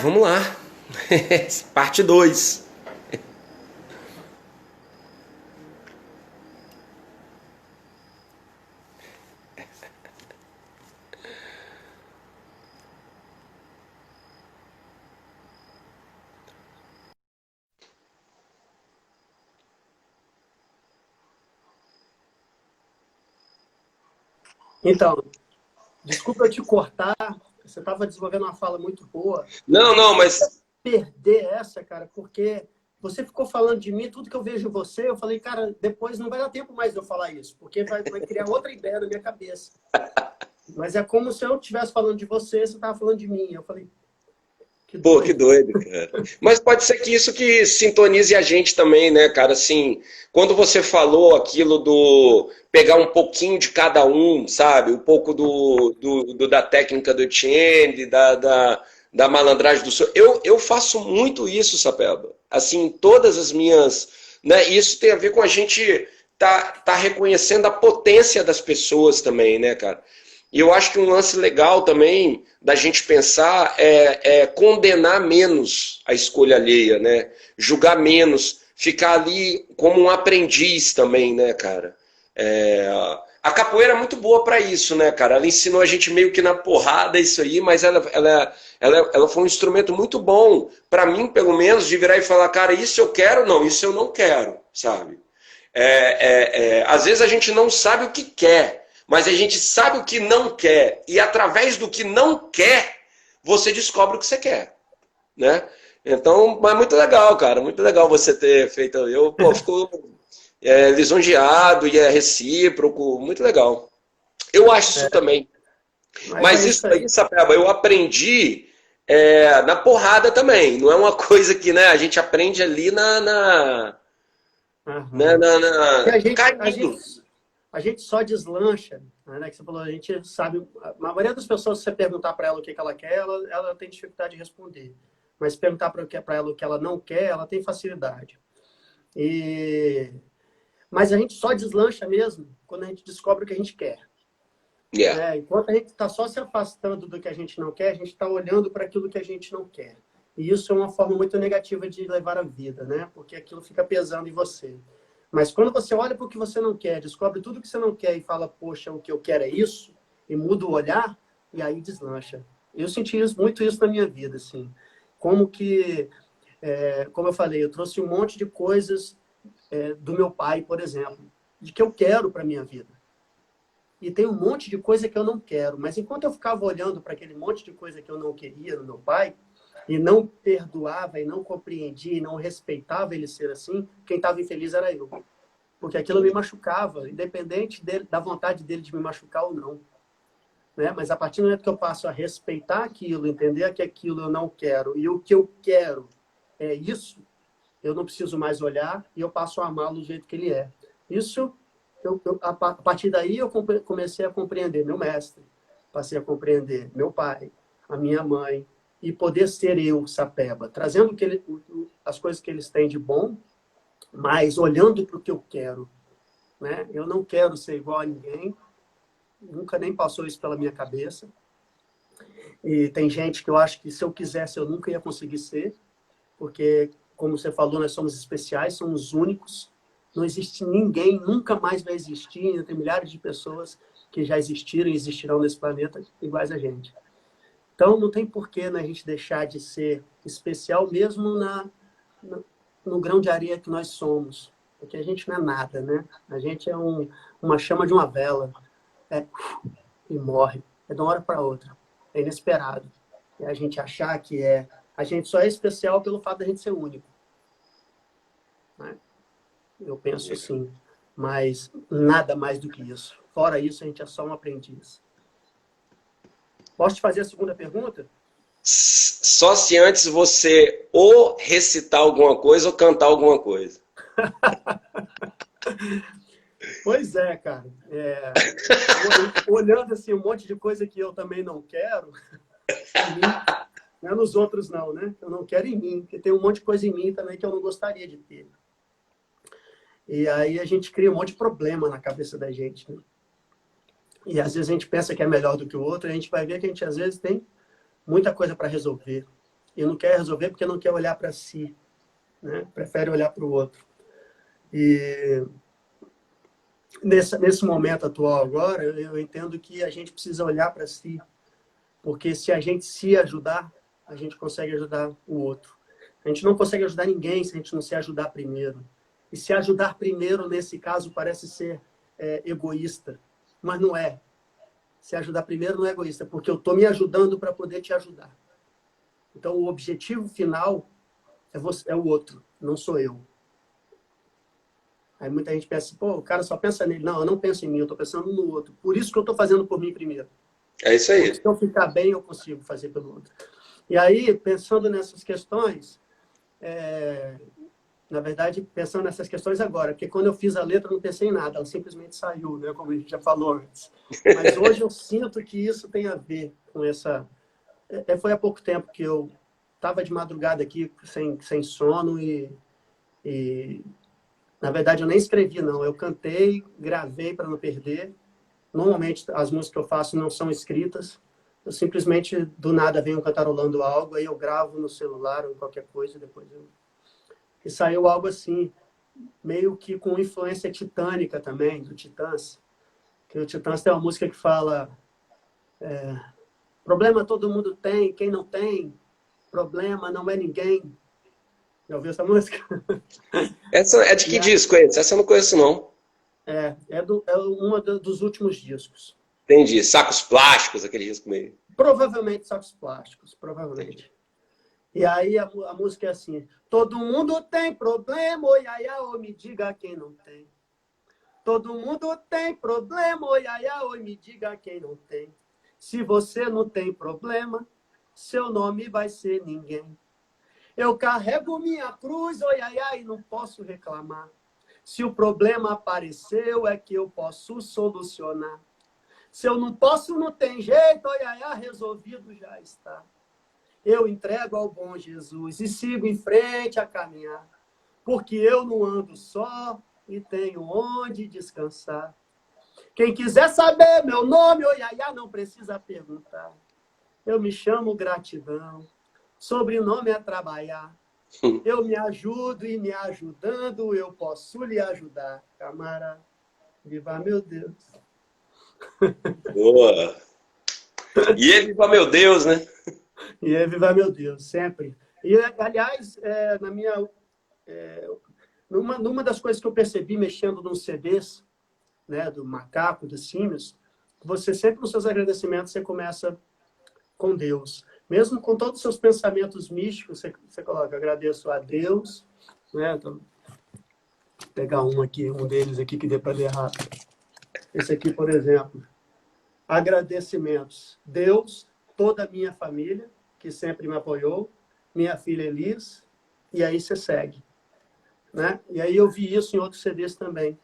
Vamos lá. Parte 2. Então, desculpa eu te cortar, você estava desenvolvendo uma fala muito boa, Não, mas eu não, só não ia mas. perder essa, cara, porque você ficou falando de mim, tudo que eu vejo em você, eu falei, cara, depois não vai dar tempo mais de eu falar isso, porque vai criar outra ideia na minha cabeça. Mas é como se eu estivesse falando de você, você estava falando de mim. Eu falei, que Pô, que doido. doido, cara. Mas pode ser que isso que sintonize a gente também, né, cara? Assim, quando você falou aquilo do pegar um pouquinho de cada um, sabe? Um pouco da técnica do Etienne, da malandragem do senhor. Eu faço muito isso, Sapeba. Assim, todas as minhas. Né? E isso tem a ver com a gente tá reconhecendo a potência das pessoas também, né, cara? E eu acho que um lance legal também da gente pensar é condenar menos a escolha alheia, né? Julgar menos, ficar ali como um aprendiz também, né, cara? É, a capoeira é muito boa para isso, né, cara? Ela ensinou a gente meio que na porrada isso aí, mas ela foi um instrumento muito bom, para mim, pelo menos, de virar e falar, cara, isso eu quero, não, isso eu não quero, sabe? Às vezes a gente não sabe o que quer, mas a gente sabe o que não quer. E através do que não quer, você descobre o que você quer, né? Então, mas muito legal, cara. Muito legal você ter feito. Eu, pô, fico lisonjeado e é recíproco. Muito legal. Eu acho isso também. Mas Mas é isso isso aí, aí. Sapeba, eu aprendi na porrada também. Não é uma coisa que, né, a gente aprende ali Aham. E caindo. a gente só deslancha, né? Que você falou, a gente sabe. A maioria das pessoas, se você perguntar para ela o que que ela quer, ela tem dificuldade de responder. Mas se perguntar para ela o que ela não quer, ela tem facilidade. E... Mas a gente só deslancha mesmo quando a gente descobre o que a gente quer. Yeah. Né? Enquanto a gente está só se afastando do que a gente não quer, a gente está olhando para aquilo que a gente não quer. E isso é uma forma muito negativa de levar a vida, né? Porque aquilo fica pesando em você. Mas quando você olha para o que você não quer, descobre tudo que você não quer e fala, poxa, o que eu quero é isso, e muda o olhar, e aí deslancha. Eu senti muito isso na minha vida, assim. Como que, como eu falei, eu trouxe um monte de coisas do meu pai, por exemplo, de que eu quero para minha vida. E tem um monte de coisa que eu não quero. Mas enquanto eu ficava olhando para aquele monte de coisa que eu não queria no meu pai, e não perdoava, e não compreendia, e não respeitava ele ser assim, quem estava infeliz era eu. Porque aquilo me machucava, independente da vontade dele de me machucar ou não. Né? Mas a partir do momento que eu passo a respeitar aquilo, entender que aquilo eu não quero, e o que eu quero é isso, eu não preciso mais olhar e eu passo a amá-lo do jeito que ele é. Isso, a partir daí, eu comecei a compreender meu mestre, passei a compreender meu pai, a minha mãe, e poder ser eu, Sapeba, trazendo as coisas que eles têm de bom, mas olhando para o que eu quero. Né? Eu não quero ser igual a ninguém, nunca nem passou isso pela minha cabeça. E tem gente que eu acho que se eu quisesse eu nunca ia conseguir ser, porque, como você falou, nós somos especiais, somos únicos. Não existe ninguém, nunca mais vai existir, entre milhares de pessoas que já existiram e existirão nesse planeta iguais a gente. Então, não tem porquê né, a gente deixar de ser especial, mesmo no grão de areia que nós somos. Porque a gente não é nada, né? A gente é uma chama de uma vela. É, e morre. É de uma hora para outra. É inesperado. E a gente achar que é. A gente só é especial pelo fato de a gente ser único. Né? Eu penso assim. Mas nada mais do que isso. Fora isso, a gente é só um aprendiz. Posso te fazer a segunda pergunta? Só se antes você ou recitar alguma coisa ou cantar alguma coisa. Pois é, cara. Olhando assim, um monte de coisa que eu também não quero em mim, não é nos outros não, né? Eu não quero em mim, porque tem um monte de coisa em mim também que eu não gostaria de ter. E aí a gente cria um monte de problema na cabeça da gente, né? E às vezes a gente pensa que é melhor do que o outro, e a gente vai ver que a gente às vezes tem muita coisa para resolver. e não quer resolver porque não quer olhar para si, né? Prefere olhar para o outro. E nesse momento atual agora, eu entendo que a gente precisa olhar para si, porque se a gente se ajudar, a gente consegue ajudar o outro. A gente não consegue ajudar ninguém se a gente não se ajudar primeiro. E se ajudar primeiro, nesse caso, parece ser egoísta, mas não é. Se ajudar primeiro não é egoísta, porque eu estou me ajudando para poder te ajudar. Então, o objetivo final é o outro, não sou eu. Aí muita gente pensa, pô, o cara só pensa nele. Não, eu não penso em mim, eu estou pensando no outro. Por isso que eu estou fazendo por mim primeiro. É isso aí. Porque se eu ficar bem, eu consigo fazer pelo outro. E aí, pensando nessas questões, na verdade, pensando nessas questões agora, porque quando eu fiz a letra, eu não pensei em nada, ela simplesmente saiu, né, como a gente já falou antes. Mas hoje eu sinto que isso tem a ver com essa... Foi há pouco tempo que eu estava de madrugada aqui, sem sono, e, na verdade, eu nem escrevi, não. Eu cantei, gravei para não perder. Normalmente, as músicas que eu faço não são escritas. Eu simplesmente, do nada, venho cantarolando algo, aí eu gravo no celular ou em qualquer coisa, depois eu... E saiu algo assim, meio que com influência titânica também, do Titãs. Que o Titãs tem uma música que fala problema todo mundo tem, quem não tem, problema não é ninguém. Já ouviu essa música? Essa é de que disco esse? Essa eu não conheço, não. É uma dos últimos discos. Entendi. Sacos Plásticos, aquele disco meio. Provavelmente Sacos Plásticos, provavelmente. E aí a música é assim: todo mundo tem problema, oi, ai, ai, oi, me diga quem não tem. Todo mundo tem problema, oi, ai, ai, oi, me diga quem não tem. Se você não tem problema, seu nome vai ser ninguém. Eu carrego minha cruz, oi, ai, ai, não posso reclamar. Se o problema apareceu, é que eu posso solucionar. Se eu não posso, não tem jeito, oi, ai, ai, resolvido já está. Eu entrego ao bom Jesus e sigo em frente a caminhar, porque eu não ando só e tenho onde descansar. Quem quiser saber meu nome, oi, ai, ai, não precisa perguntar. Eu me chamo Gratidão, sobrenome é trabalhar. Eu me ajudo e me ajudando, eu posso lhe ajudar. Camarada, viva meu Deus. Boa! E ele, viva meu Deus, né? E é viva meu Deus, sempre. E, aliás, numa das coisas que eu percebi mexendo nos CDs, né, do Macaco, dos Símios, você sempre, nos seus agradecimentos, você começa com Deus. Mesmo com todos os seus pensamentos místicos, você coloca, agradeço a Deus, né? Então, vou pegar um deles aqui que dê para ler rápido. Esse aqui, por exemplo. Agradecimentos. Deus, toda a minha família, que sempre me apoiou, minha filha Elis, e aí você segue. Né? E aí eu vi isso em outros CDs também.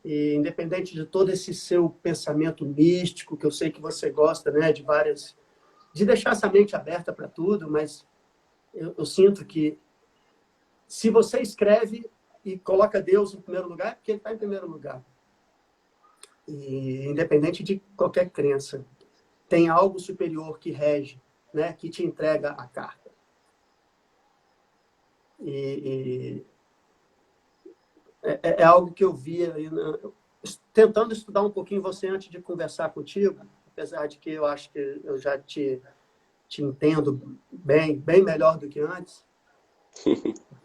E independente de todo esse seu pensamento místico, que eu sei que você gosta, né, de deixar essa mente aberta para tudo, mas eu sinto que se você escreve e coloca Deus em primeiro lugar, é porque ele está em primeiro lugar. E independente de qualquer crença, tem algo superior que rege, né, que te entrega a carta. É algo que eu via tentando estudar um pouquinho você antes de conversar contigo, apesar de que eu acho que eu já te entendo bem melhor do que antes.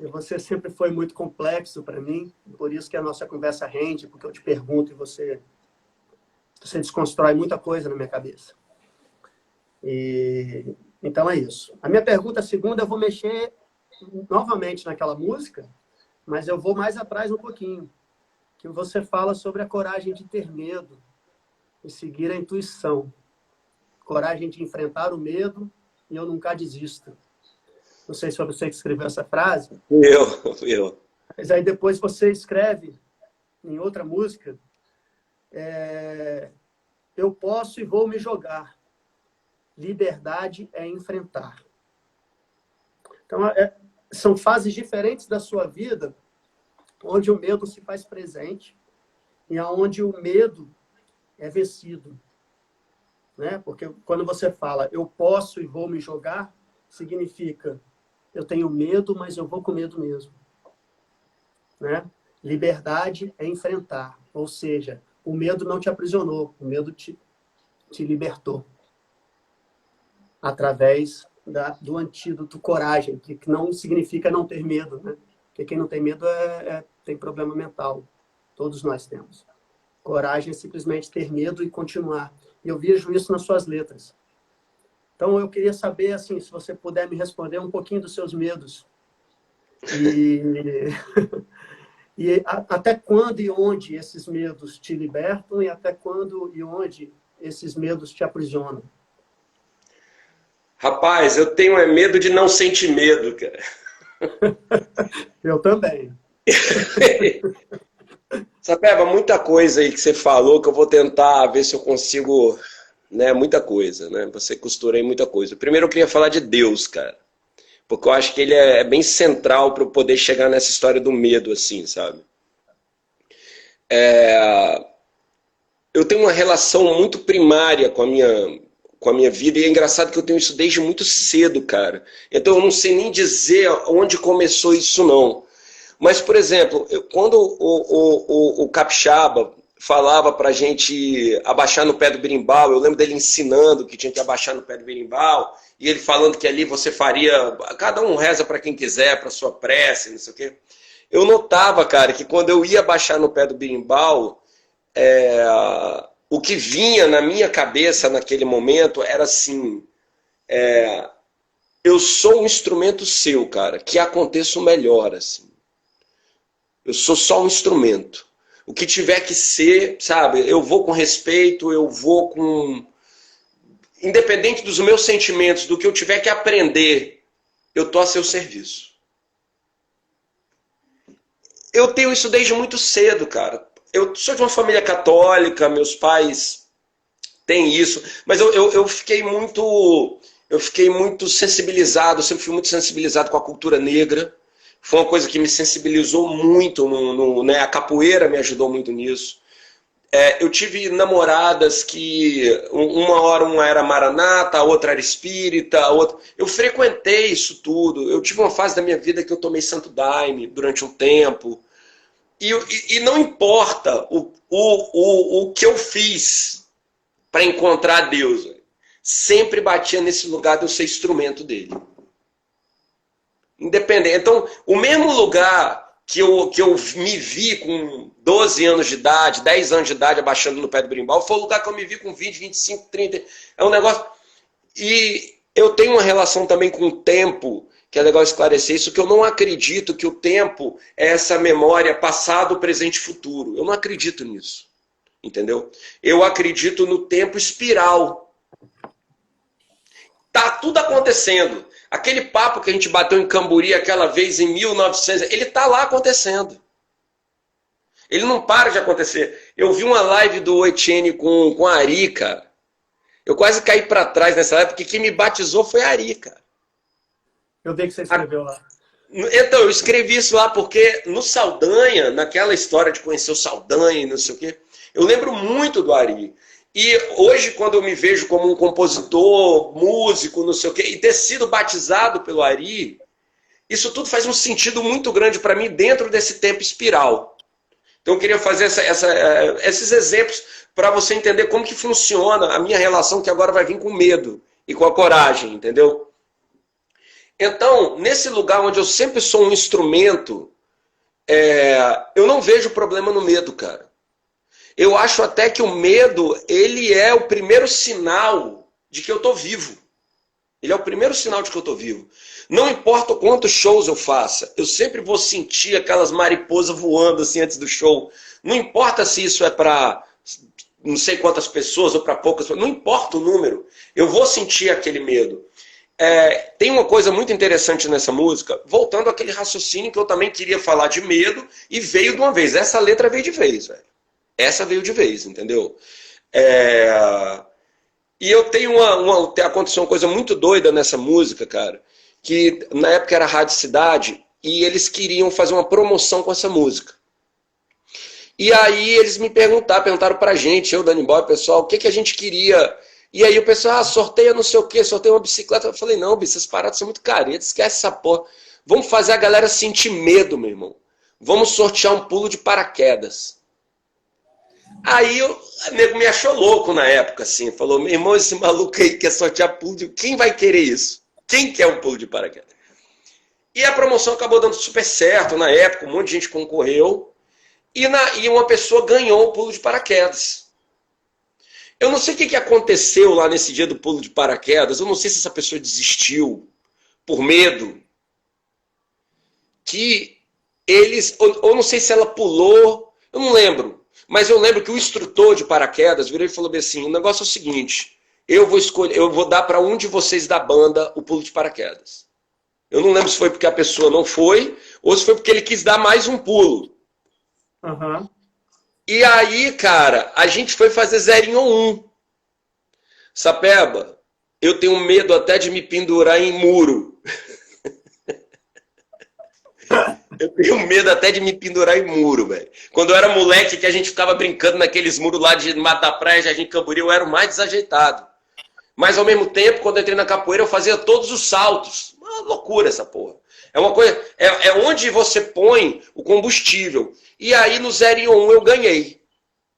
E você sempre foi muito complexo para mim, por isso que a nossa conversa rende, porque eu te pergunto e você desconstrói muita coisa na minha cabeça. Então é isso. A minha pergunta segunda, eu vou mexer novamente naquela música, mas eu vou mais atrás um pouquinho, que você fala sobre a coragem de ter medo e seguir a intuição. Coragem de enfrentar o medo e eu nunca desisto. Não sei se foi você que escreveu essa frase. Fui eu. Mas aí depois você escreve em outra música, eu posso e vou me jogar. Liberdade é enfrentar. Então, são fases diferentes da sua vida onde o medo se faz presente e onde o medo é vencido. Né? Porque quando você fala, eu posso e vou me jogar, significa eu tenho medo, mas eu vou com medo mesmo. Né? Liberdade é enfrentar, ou seja, o medo não te aprisionou, o medo te libertou. Através do antídoto coragem, que não significa não ter medo, né? Porque quem não tem medo tem problema mental. Todos nós temos. Coragem é simplesmente ter medo e continuar. E eu vejo isso nas suas letras. Então, eu queria saber, assim, se você puder me responder um pouquinho dos seus medos. E até quando e onde esses medos te libertam e até quando e onde esses medos te aprisionam. Rapaz, eu tenho medo de não sentir medo, cara. Eu também. Sapeba, muita coisa aí que você falou que eu vou tentar ver se eu consigo, né, muita coisa, né? Você costura aí muita coisa. Primeiro eu queria falar de Deus, cara. Porque eu acho que ele é bem central para eu poder chegar nessa história do medo, assim, sabe? Eu tenho uma relação muito primária com a minha vida, e é engraçado que eu tenho isso desde muito cedo, cara. Então eu não sei nem dizer onde começou isso, não. Mas, por exemplo, quando o Capixaba falava pra gente abaixar no pé do berimbau, eu lembro dele ensinando que tinha que abaixar no pé do berimbau, e ele falando que ali você faria, cada um reza para quem quiser, para sua prece, não sei o quê. Eu notava, cara, que quando eu ia abaixar no pé do berimbau, o que vinha na minha cabeça naquele momento era assim, eu sou um instrumento seu, cara, que aconteça o melhor, assim. Eu sou só um instrumento. O que tiver que ser, sabe, eu vou com respeito, eu vou com... Independente dos meus sentimentos, do que eu tiver que aprender, eu tô a seu serviço. Eu tenho isso desde muito cedo, cara. Eu sou de uma família católica, meus pais têm isso, mas eu fiquei muito sensibilizado, sempre fui muito sensibilizado com a cultura negra. Foi uma coisa que me sensibilizou muito, né? A capoeira me ajudou muito nisso. Eu tive namoradas que uma hora uma era maranata, a outra era espírita, a outra... Eu frequentei isso tudo. Eu tive uma fase da minha vida que eu tomei santo daime durante um tempo. E não importa o que eu fiz para encontrar Deus, sempre batia nesse lugar de eu ser instrumento dele. Independente. Então, o mesmo lugar que eu me vi com 12 anos de idade, 10 anos de idade abaixando no pé do berimbau, foi o lugar que eu me vi com 20, 25, 30. É um negócio... E eu tenho uma relação também com o tempo, que é legal esclarecer isso, que eu não acredito que o tempo é essa memória passado, presente e futuro. Eu não acredito nisso. Entendeu? Eu acredito no tempo espiral. Tá tudo acontecendo. Aquele papo que a gente bateu em Camburi aquela vez em 1900, ele tá lá acontecendo. Ele não para de acontecer. Eu vi uma live do Etienne com a Ari, cara. Eu quase caí para trás nessa época, porque quem me batizou foi a Ari, cara. Eu vi que você escreveu lá. Então, eu escrevi isso lá porque no Saldanha, naquela história de conhecer o Saldanha e não sei o quê, eu lembro muito do Ari. E hoje, quando eu me vejo como um compositor, músico, não sei o quê, e ter sido batizado pelo Ari, isso tudo faz um sentido muito grande para mim dentro desse tempo espiral. Então eu queria fazer esses exemplos para você entender como que funciona a minha relação, que agora vai vir com medo e com a coragem, entendeu? Então, nesse lugar onde eu sempre sou um instrumento, eu não vejo problema no medo, cara. Eu acho até que o medo, ele é o primeiro sinal de que eu estou vivo. Ele é o primeiro sinal de que eu estou vivo. Não importa quantos shows eu faça, eu sempre vou sentir aquelas mariposas voando assim antes do show. Não importa se isso é para não sei quantas pessoas ou para poucas pessoas, não importa o número, eu vou sentir aquele medo. Tem uma coisa muito interessante nessa música, voltando àquele raciocínio que eu também queria falar de medo e veio de uma vez. Essa letra veio de vez, velho. Essa veio de vez, entendeu? E eu tenho aconteceu uma coisa muito doida nessa música, cara, que na época era Rádio Cidade e eles queriam fazer uma promoção com essa música. E aí eles me perguntaram pra gente, eu, Dani Boy, pessoal, o que a gente queria E aí o pessoal, sorteia não sei o quê, sorteia uma bicicleta. Eu falei, não, bicho, essas paradas são muito caretas, esquece essa porra. Vamos fazer a galera sentir medo, meu irmão. Vamos sortear um pulo de paraquedas. Aí o nego me achou louco na época, assim. Falou, meu irmão, esse maluco aí quer sortear pulo de... Quem vai querer isso? Quem quer um pulo de paraquedas? E a promoção acabou dando super certo na época, um monte de gente concorreu. E uma pessoa ganhou o pulo de paraquedas. Eu não sei o que aconteceu lá nesse dia do pulo de paraquedas. Eu não sei se essa pessoa desistiu por medo. Que eles... Ou não sei se ela pulou. Eu não lembro. Mas eu lembro que o instrutor de paraquedas virou e falou assim, o negócio é o seguinte, eu vou dar para um de vocês da banda o pulo de paraquedas. Eu não lembro se foi porque a pessoa não foi, ou se foi porque ele quis dar mais um pulo. Uhum. E aí, cara, a gente foi fazer 0 ou 1. Sapeba, eu tenho medo até de me pendurar em muro. Eu tenho medo até de me pendurar em muro, velho. Quando eu era moleque, que a gente ficava brincando naqueles muros lá de Mato da Praia, Jardim Camboriú, eu era o mais desajeitado. Mas, ao mesmo tempo, quando eu entrei na capoeira, eu fazia todos os saltos. Uma loucura essa porra. É uma coisa... É onde você põe o combustível. E aí, no 0 ou 1, eu ganhei.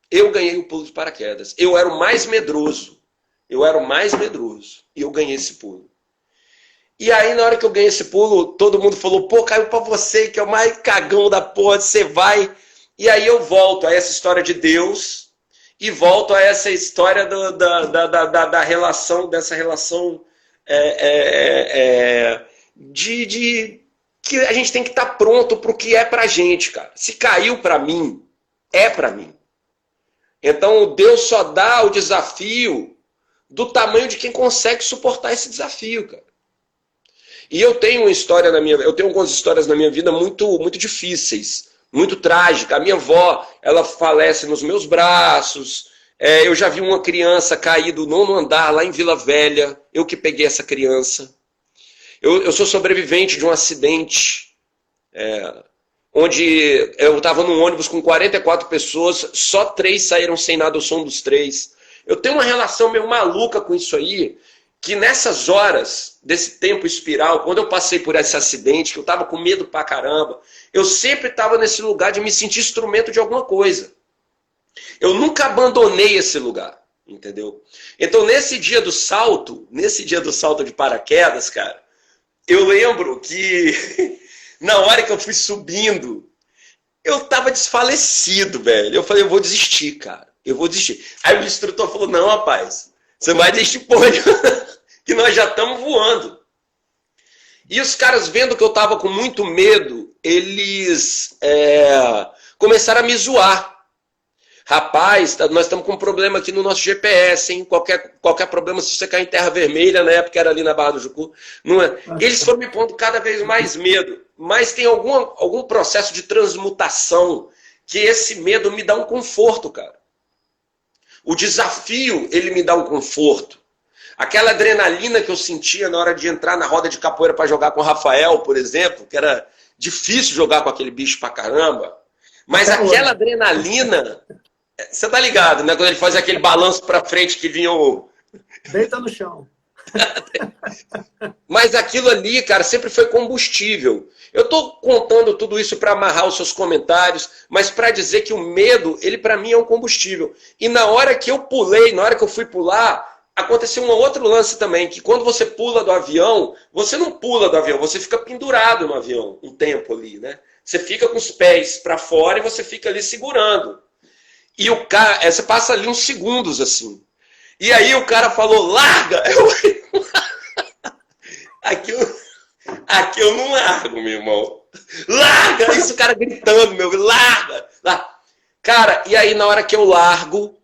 Eu ganhei o pulo de paraquedas. Eu era o mais medroso. E eu ganhei esse pulo. E aí, na hora que eu ganhei esse pulo, todo mundo falou, pô, caiu pra você, que é o mais cagão da porra, você vai. E aí eu volto a essa história de Deus e volto a essa história da relação, dessa relação de que a gente tem que estar pronto pro que é pra gente, cara. Se caiu pra mim, é pra mim. Então, Deus só dá o desafio do tamanho de quem consegue suportar esse desafio, cara. E eu tenho algumas histórias na minha vida muito, muito difíceis, muito trágicas. A minha avó, ela falece nos meus braços. Eu já vi uma criança cair do 9º andar lá em Vila Velha. Eu que peguei essa criança. Eu sou sobrevivente de um acidente, onde eu estava num ônibus com 44 pessoas, só 3 saíram sem nada, eu sou um dos 3. Eu tenho uma relação meio maluca com isso aí, que nessas horas desse tempo espiral, quando eu passei por esse acidente, que eu estava com medo pra caramba, eu sempre estava nesse lugar de me sentir instrumento de alguma coisa. Eu nunca abandonei esse lugar, entendeu? Então, nesse dia do salto de paraquedas, cara, eu lembro que na hora que eu fui subindo, eu tava desfalecido, velho. Eu falei, eu vou desistir, cara. Eu vou desistir. Aí o instrutor falou, não, rapaz, você vai desistir, porra, que nós já estamos voando. E os caras, vendo que eu tava com muito medo, eles começaram a me zoar. Rapaz, nós estamos com um problema aqui no nosso GPS, hein? Qualquer problema, se você cair em terra vermelha, na época era ali na Barra do Jucu. Não é? E eles foram me pondo cada vez mais medo. Mas tem algum processo de transmutação que esse medo me dá um conforto, cara. O desafio, ele me dá um conforto. Aquela adrenalina que eu sentia na hora de entrar na roda de capoeira para jogar com o Rafael, por exemplo, que era difícil jogar com aquele bicho pra caramba. Mas aquela adrenalina... Você tá ligado, né? Quando ele faz aquele balanço pra frente que vinha o... Deita no chão. Mas aquilo ali, cara, sempre foi combustível. Eu tô contando tudo isso para amarrar os seus comentários, mas para dizer que o medo, ele para mim é um combustível. E na hora que eu pulei, na hora que eu fui pular, aconteceu um outro lance também, que quando você pula do avião, você não pula do avião, você fica pendurado no avião um tempo ali, né? Você fica com os pés para fora e você fica ali segurando. E o cara, você passa ali uns segundos assim. E aí o cara falou, larga! Aqui eu não largo, meu irmão. Larga! Isso o cara gritando, larga! Cara, e aí na hora que eu largo,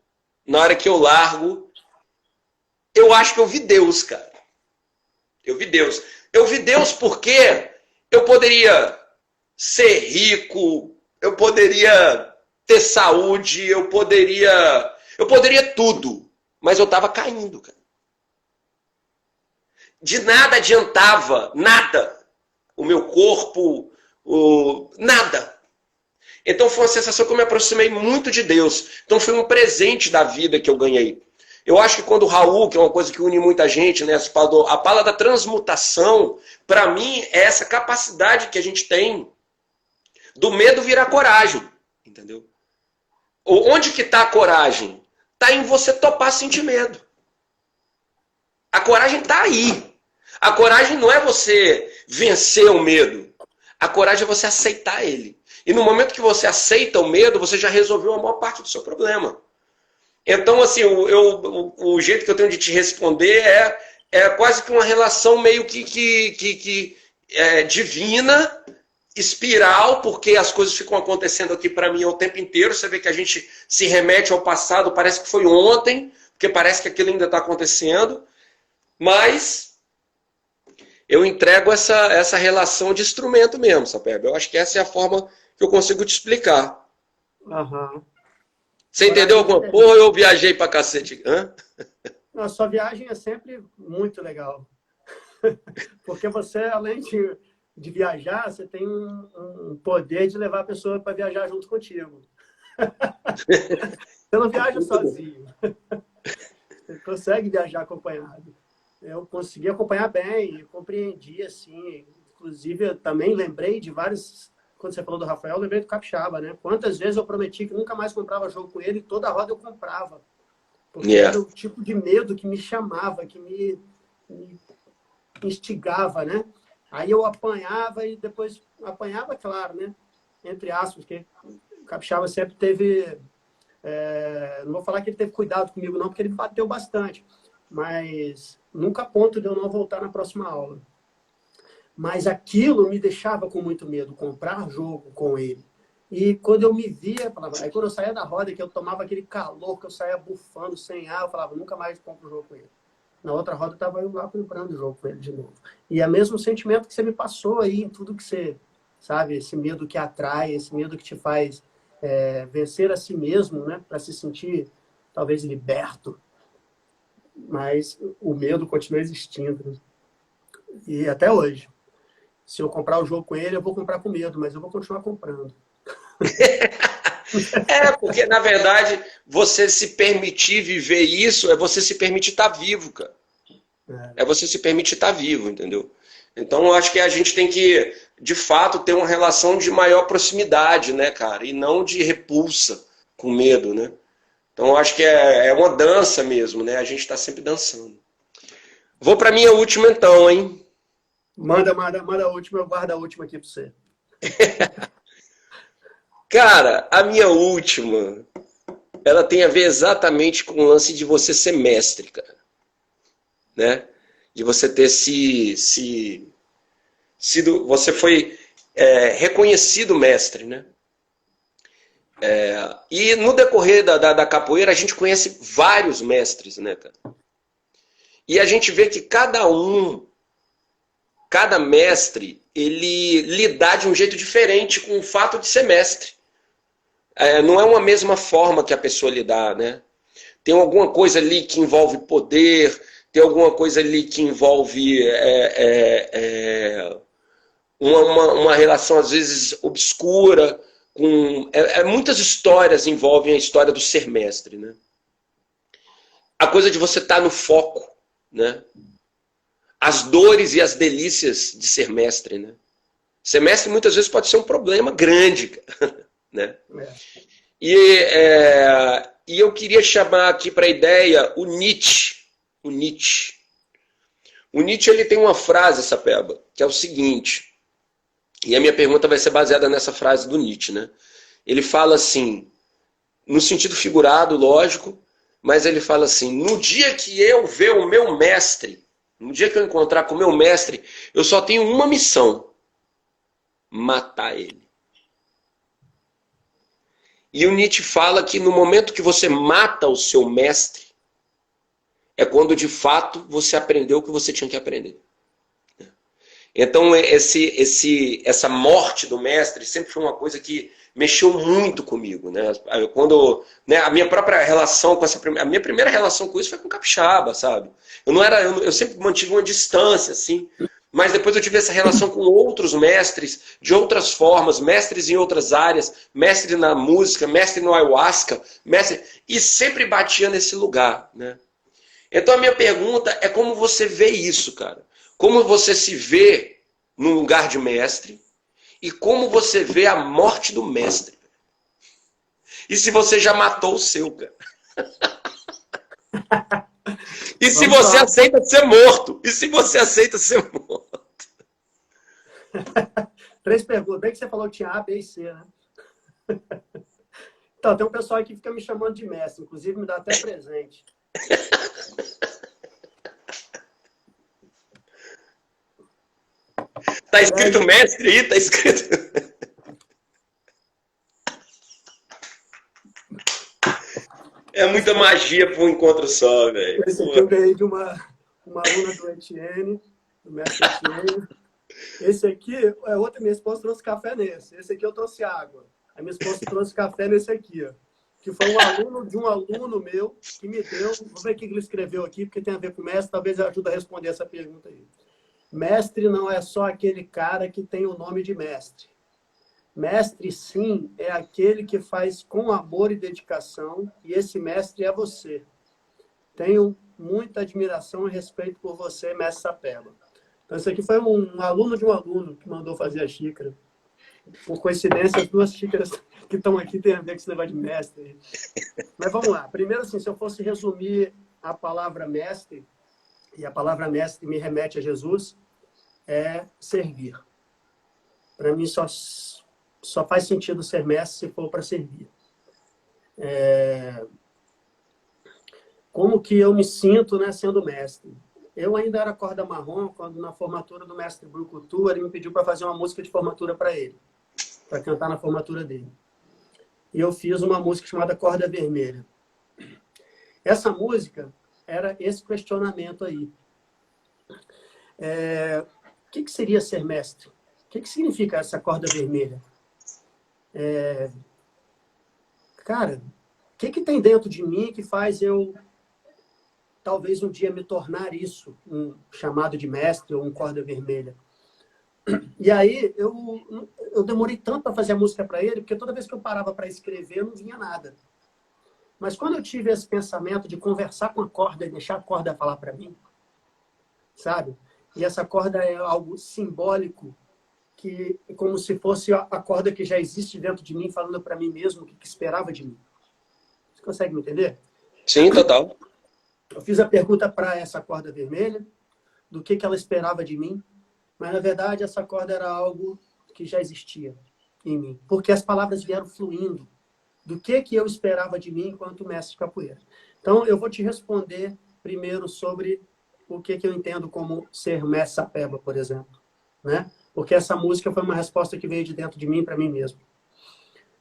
eu acho que eu vi Deus, cara. Eu vi Deus. Eu vi Deus porque eu poderia ser rico, eu poderia ter saúde, eu poderia tudo, mas eu estava caindo, cara. De nada adiantava, nada. O meu corpo, nada. Então foi uma sensação que eu me aproximei muito de Deus. Então foi um presente da vida que eu ganhei. Eu acho que quando o Raul, que é uma coisa que une muita gente, né, a fala da transmutação, para mim, é essa capacidade que a gente tem do medo virar coragem, entendeu? Onde que está a coragem? Está em você topar sentir medo. A coragem está aí. A coragem não é você vencer o medo. A coragem é você aceitar ele. E no momento que você aceita o medo, você já resolveu a maior parte do seu problema. Então, assim, o jeito que eu tenho de te responder é quase que uma relação meio que divina, espiral, porque as coisas ficam acontecendo aqui para mim o tempo inteiro. Você vê que a gente se remete ao passado, parece que foi ontem, porque parece que aquilo ainda está acontecendo. Mas eu entrego essa relação de instrumento mesmo, Sapeb. Eu acho que essa é a forma que eu consigo te explicar. Aham. Você entendeu alguma porra ou eu viajei pra cacete? Hã? A sua viagem é sempre muito legal. Porque você, além de viajar, você tem um poder de levar a pessoa para viajar junto contigo. Você não viaja sozinho. Você consegue viajar acompanhado. Eu consegui acompanhar bem, compreendi, assim. Inclusive, eu também lembrei de vários... Quando você falou do Rafael, eu lembrei do Capixaba, né? Quantas vezes eu prometi que nunca mais comprava jogo com ele e toda roda eu comprava. Porque era o tipo de medo que me chamava, que me instigava, né? Aí eu apanhava e depois... Apanhava, claro, né? Entre aspas, porque o Capixaba sempre teve... não vou falar que ele teve cuidado comigo, não, porque ele bateu bastante. Mas nunca a ponto de eu não voltar na próxima aula. Mas aquilo me deixava com muito medo, comprar jogo com ele. E quando eu me via, aí quando eu saía da roda, que eu tomava aquele calor, que eu saía bufando, sem ar, eu falava, nunca mais compro jogo com ele. Na outra roda, eu estava lá comprando jogo com ele de novo. E é o mesmo sentimento que você me passou aí, em tudo que você, sabe, esse medo que atrai, esse medo que te faz vencer a si mesmo, né, para se sentir, talvez, liberto. Mas o medo continua existindo. Né? E até hoje. Se eu comprar o jogo com ele, eu vou comprar com medo, mas eu vou continuar comprando. Porque, na verdade, você se permitir viver isso é você se permitir estar vivo, cara. É você se permitir estar vivo, entendeu? Então, eu acho que a gente tem que, de fato, ter uma relação de maior proximidade, né, cara? E não de repulsa com medo, né? Então, eu acho que é uma dança mesmo, né? A gente está sempre dançando. Vou para minha última, então, hein? Manda a última, eu guardo a última aqui para você. Cara, a minha última, ela tem a ver exatamente com o lance de você ser mestre, cara. Né? De você ter sido... Você foi reconhecido mestre, né? E no decorrer da capoeira, a gente conhece vários mestres, né, cara? E a gente vê que cada mestre, ele lidar de um jeito diferente com o fato de ser mestre. Não é uma mesma forma que a pessoa lidar, né? Tem alguma coisa ali que envolve poder, tem alguma coisa ali que envolve uma relação, às vezes, obscura. Muitas histórias envolvem a história do ser mestre, né? A coisa de você estar no foco, né? As dores e as delícias de ser mestre, né? Ser mestre muitas vezes pode ser um problema grande, né? E eu queria chamar aqui para a ideia o Nietzsche. O Nietzsche, ele tem uma frase, Sapeba, que é o seguinte, e a minha pergunta vai ser baseada nessa frase do Nietzsche, né? Ele fala assim, no sentido figurado, lógico, mas ele fala assim, no dia que eu ver o meu mestre, no dia que eu encontrar com o meu mestre, eu só tenho uma missão: matar ele. E o Nietzsche fala que no momento que você mata o seu mestre, é quando de fato você aprendeu o que você tinha que aprender. Então essa morte do mestre sempre foi uma coisa que mexeu muito comigo, né? Quando, né, a minha própria relação com a minha primeira relação com isso foi com o Capixaba, sabe? Eu sempre mantive uma distância, assim, mas depois eu tive essa relação com outros mestres, de outras formas, mestres em outras áreas, mestre na música, mestre no ayahuasca, e sempre batia nesse lugar, né? Então a minha pergunta é como você vê isso, cara? Como você se vê no lugar de mestre e como você vê a morte do mestre? E se você já matou o seu, cara? E se Vamos você lá. aceita ser morto? E se você aceita ser morto? 3 perguntas. Bem que você falou que tinha A, B e C, né? Então, tem um pessoal aqui que fica me chamando de mestre. Inclusive, me dá até presente. Tá E aí, escrito mestre aí? Tá escrito. É muita magia para um encontro só, velho. esse aqui eu ganhei de uma aluna do Etienne, do mestre Etienne. Esse aqui, é outra, minha esposa trouxe café nesse. Esse aqui eu trouxe água. A minha esposa trouxe café nesse aqui, ó. Que foi um aluno de um aluno meu que me deu. Vou ver o que ele escreveu aqui, porque tem a ver com mestre, talvez ajude a responder essa pergunta aí. Mestre não é só aquele cara que tem o nome de mestre. Mestre, sim, é aquele que faz com amor e dedicação, e esse mestre é você. Tenho muita admiração e respeito por você, mestre Sapeba. Então, isso aqui foi um aluno de um aluno que mandou fazer a xícara. Por coincidência, as 2 xícaras que estão aqui têm a ver com esse negócio de mestre. Mas vamos lá. Primeiro, assim, se eu fosse resumir a palavra mestre, e a palavra mestre me remete a Jesus, é servir. Para mim, só faz sentido ser mestre se for para servir. Como que eu me sinto, né, sendo mestre? Eu ainda era corda marrom quando, na formatura do mestre Brucutu, ele me pediu para fazer uma música de formatura para ele, para cantar na formatura dele. E eu fiz uma música chamada Corda Vermelha. Essa música era esse questionamento aí. O que seria ser mestre? O que significa essa corda vermelha? Cara, o que tem dentro de mim que faz eu, talvez um dia, me tornar isso, um chamado de mestre ou um corda vermelha? E aí eu demorei tanto para fazer a música para ele, porque toda vez que eu parava para escrever, não vinha nada. Mas quando eu tive esse pensamento de conversar com a corda e deixar a corda falar para mim, sabe? E essa corda é algo simbólico, que é como se fosse a corda que já existe dentro de mim, falando para mim mesmo o que esperava de mim. Você consegue me entender? Sim, total. Eu fiz a pergunta para essa corda vermelha, do que ela esperava de mim, mas, na verdade, essa corda era algo que já existia em mim, porque as palavras vieram fluindo do que eu esperava de mim enquanto mestre de capoeira. Então, eu vou te responder primeiro sobre o que eu entendo como ser mestre Sapeba, por exemplo, né? Porque essa música foi uma resposta que veio de dentro de mim para mim mesmo.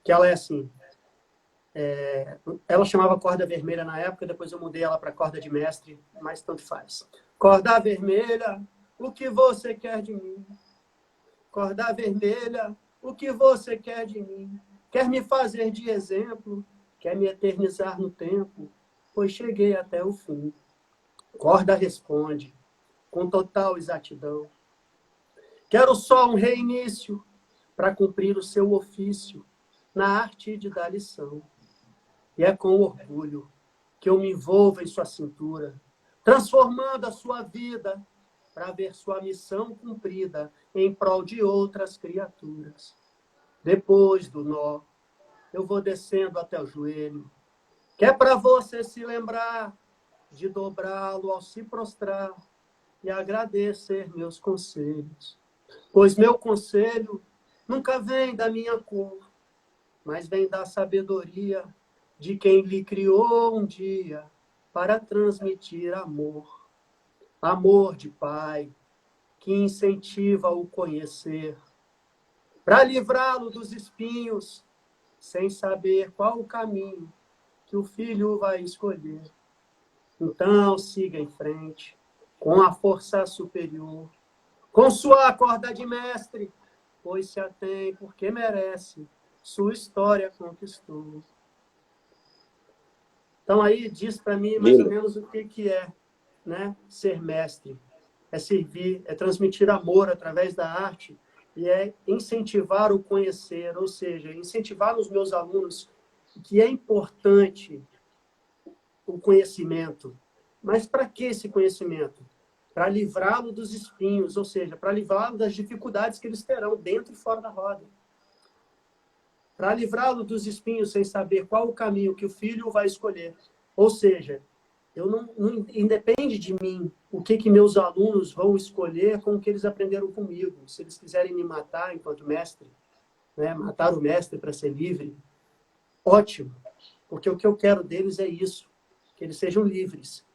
Que ela é assim, ela chamava corda vermelha na época, depois eu mudei ela para corda de mestre, mas tanto faz. Corda vermelha, o que você quer de mim? Corda vermelha, o que você quer de mim? Quer me fazer de exemplo? Quer me eternizar no tempo? Pois cheguei até o fim. Corda responde, com total exatidão. Quero só um reinício para cumprir o seu ofício na arte de dar lição. E é com orgulho que eu me envolvo em sua cintura, transformando a sua vida para ver sua missão cumprida em prol de outras criaturas. Depois do nó, eu vou descendo até o joelho, que é para você se lembrar de dobrá-lo ao se prostrar e agradecer meus conselhos. Pois meu conselho nunca vem da minha cor, mas vem da sabedoria de quem lhe criou um dia para transmitir amor. Amor de pai, que incentiva o conhecer, para livrá-lo dos espinhos, sem saber qual o caminho que o filho vai escolher. Então, siga em frente, com a força superior, com sua corda de mestre, pois se atém porque merece, sua história conquistou. Então, aí diz para mim mais ou Lindo. menos o que é, né, ser mestre. É servir, é transmitir amor através da arte e é incentivar o conhecer, ou seja, incentivar nos meus alunos que é importante o conhecimento, Mas para que esse conhecimento? Para livrá-lo dos espinhos, ou seja, para livrá-lo das dificuldades que eles terão dentro e fora da roda. Para livrá-lo dos espinhos sem saber qual o caminho que o filho vai escolher. Ou seja, independe de mim o que meus alunos vão escolher com o que eles aprenderam comigo. Se eles quiserem me matar enquanto mestre, né, matar o mestre para ser livre, ótimo, porque o que eu quero deles é isso, que eles sejam livres.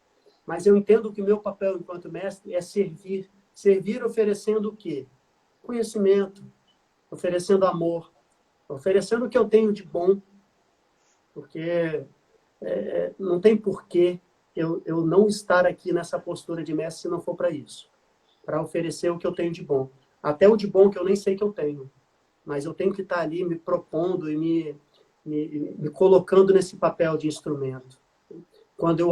Mas eu entendo que o meu papel enquanto mestre é servir. Servir oferecendo o quê? Conhecimento, oferecendo amor, oferecendo o que eu tenho de bom, porque não tem porquê eu não estar aqui nessa postura de mestre se não for para isso, para oferecer o que eu tenho de bom. Até o de bom que eu nem sei que eu tenho, mas eu tenho que estar ali me propondo e me colocando nesse papel de instrumento. Quando eu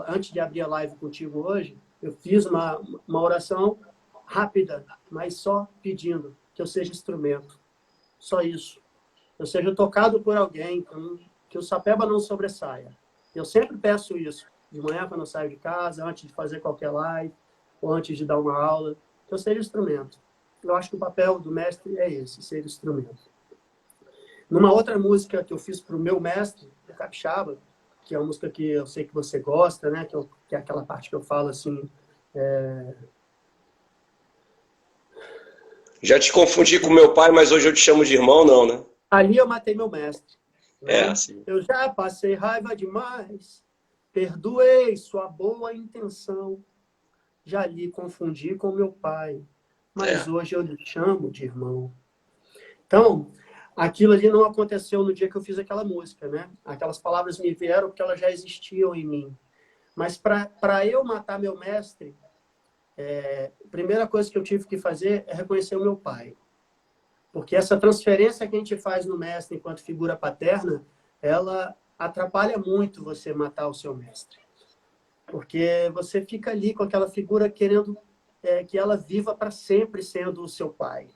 antes de abrir a live contigo hoje, eu fiz uma oração rápida, mas só pedindo que eu seja instrumento. Só isso. Eu seja tocado por alguém, que o Sapeba não sobressaia. Eu sempre peço isso, de manhã quando eu saio de casa, antes de fazer qualquer live, ou antes de dar uma aula, que eu seja instrumento. Eu acho que o papel do mestre é esse, ser instrumento. Numa outra música que eu fiz para o meu mestre, o Capixaba, que é uma música que eu sei que você gosta, né? Que é aquela parte que eu falo assim... Já te confundi com meu pai, mas hoje eu te chamo de irmão, não, né? Ali eu matei meu mestre. Né? Assim. Eu já passei raiva demais, perdoei sua boa intenção, já lhe confundi com meu pai, mas hoje eu lhe chamo de irmão. Então, aquilo ali não aconteceu no dia que eu fiz aquela música, né? Aquelas palavras me vieram porque elas já existiam em mim. Mas para eu matar meu mestre, a primeira coisa que eu tive que fazer é reconhecer o meu pai. Porque essa transferência que a gente faz no mestre enquanto figura paterna, ela atrapalha muito você matar o seu mestre. Porque você fica ali com aquela figura querendo que ela viva para sempre sendo o seu pai.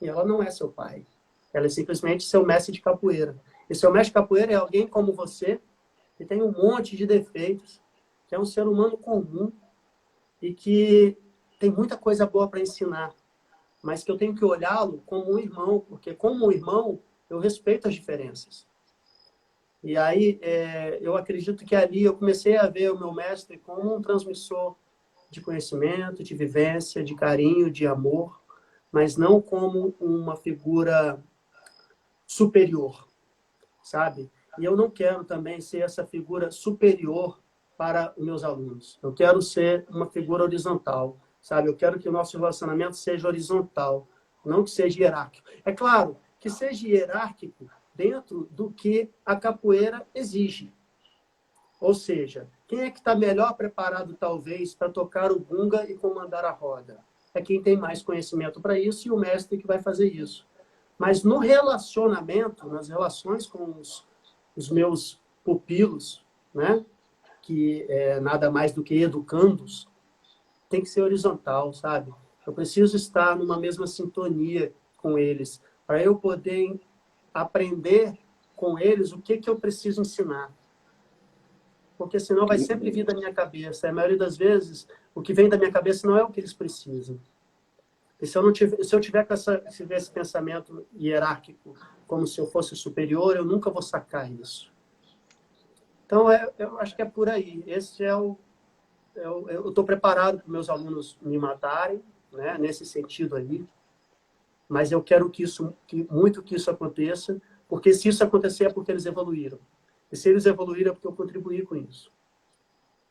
E ela não é seu pai. Ela é simplesmente seu mestre de capoeira. E seu mestre de capoeira é alguém como você, que tem um monte de defeitos, que é um ser humano comum e que tem muita coisa boa para ensinar, mas que eu tenho que olhá-lo como um irmão, porque como um irmão eu respeito as diferenças. E aí eu acredito que ali eu comecei a ver o meu mestre como um transmissor de conhecimento, de vivência, de carinho, de amor, mas não como uma figura superior, sabe? E eu não quero também ser essa figura superior para os meus alunos. Eu quero ser uma figura horizontal, sabe? Eu quero que o nosso relacionamento seja horizontal, não que seja hierárquico. É claro que seja hierárquico dentro do que a capoeira exige. Ou seja, quem é que está melhor preparado, talvez, para tocar o gunga e comandar a roda? É quem tem mais conhecimento para isso e o mestre que vai fazer isso. Mas no relacionamento, nas relações com os meus pupilos, né? Que é nada mais do que educandos, tem que ser horizontal, sabe? Eu preciso estar numa mesma sintonia com eles, para eu poder aprender com eles o que eu preciso ensinar. Porque senão vai sempre vir da minha cabeça. A maioria das vezes, o que vem da minha cabeça não é o que eles precisam. E se eu tiver com esse pensamento hierárquico, como se eu fosse superior, eu nunca vou sacar isso. Então, eu acho que é por aí. Esse eu estou preparado para meus alunos me matarem, né, nesse sentido aí. Mas eu quero muito que isso aconteça, porque se isso acontecer é porque eles evoluíram. E se eles evoluíram é porque eu contribuí com isso.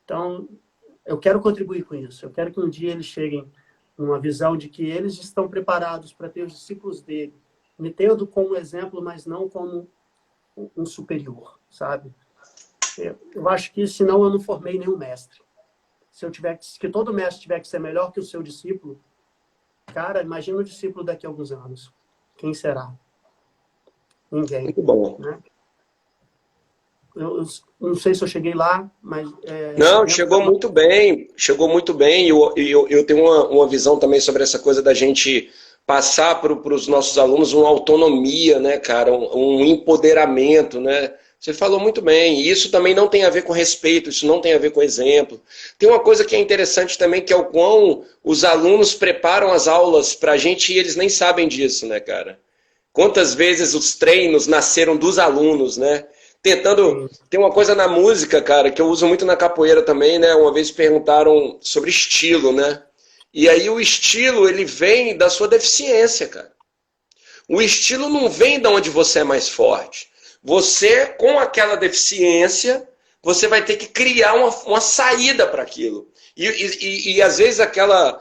Então, eu quero contribuir com isso. Eu quero que um dia eles cheguem numa visão de que eles estão preparados para ter os discípulos dele, me tendo como exemplo, mas não como um superior, sabe? Eu acho que, senão, eu não formei nenhum mestre. Que todo mestre tiver que ser melhor que o seu discípulo, cara, imagina o discípulo daqui a alguns anos. Quem será? Ninguém. Muito bom. Né? Eu não sei se eu cheguei lá, mas... Não, chegou muito bem. Chegou muito bem. Eu tenho uma visão também sobre essa coisa da gente passar para os nossos alunos uma autonomia, né, cara? Um empoderamento, né? Você falou muito bem. E isso também não tem a ver com respeito, isso não tem a ver com exemplo. Tem uma coisa que é interessante também, que é o quão os alunos preparam as aulas para a gente e eles nem sabem disso, né, cara? Quantas vezes os treinos nasceram dos alunos, né? Tentando. Sim. Tem uma coisa na música, cara, que eu uso muito na capoeira também, né? Uma vez perguntaram sobre estilo, né? E aí o estilo, ele vem da sua deficiência, cara. O estilo não vem de onde você é mais forte. Você, com aquela deficiência, você vai ter que criar uma saída para aquilo. E às vezes aquela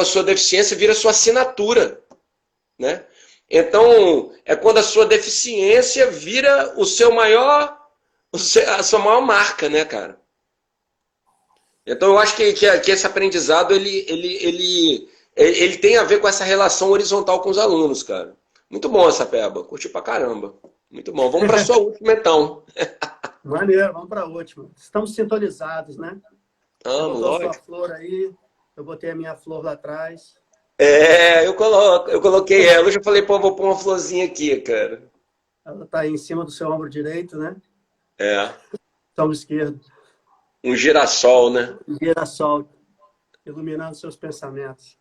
sua deficiência vira sua assinatura, né? Então, é quando a sua deficiência vira o seu maior, a sua maior marca, né, cara? Então, eu acho que esse aprendizado, ele tem a ver com essa relação horizontal com os alunos, cara. Muito bom essa peba, curti pra caramba. Muito bom. Vamos para sua última, então. Maneiro, vamos para a última. Estamos sintonizados, né? Você Amo, botou a sua lógico. flor aí, eu botei a minha flor lá atrás. Eu coloquei ela. Hoje eu falei, pô, vou pôr uma florzinha aqui, cara. Ela está aí em cima do seu ombro direito, né? É, Ombro esquerdo. um girassol, né? Girassol, iluminando seus pensamentos.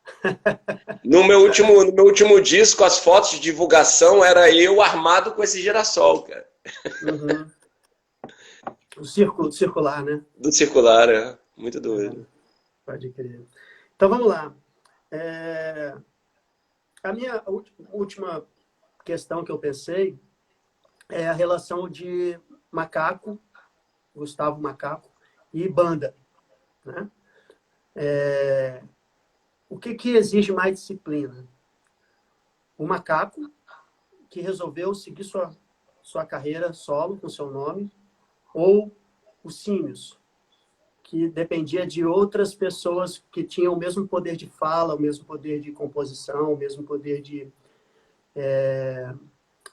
No meu último disco, as fotos de divulgação era eu armado com esse girassol, cara. Uhum. O círculo circular, né? Do circular, é. Muito doido. Pode crer. Então vamos lá. A minha última questão que eu pensei é a relação de Macaco, Gustavo Macaco, e banda, né? O que exige mais disciplina? O Macaco, que resolveu seguir sua carreira solo com seu nome, ou o Símios, que dependia de outras pessoas que tinham o mesmo poder de fala, o mesmo poder de composição, o mesmo poder de...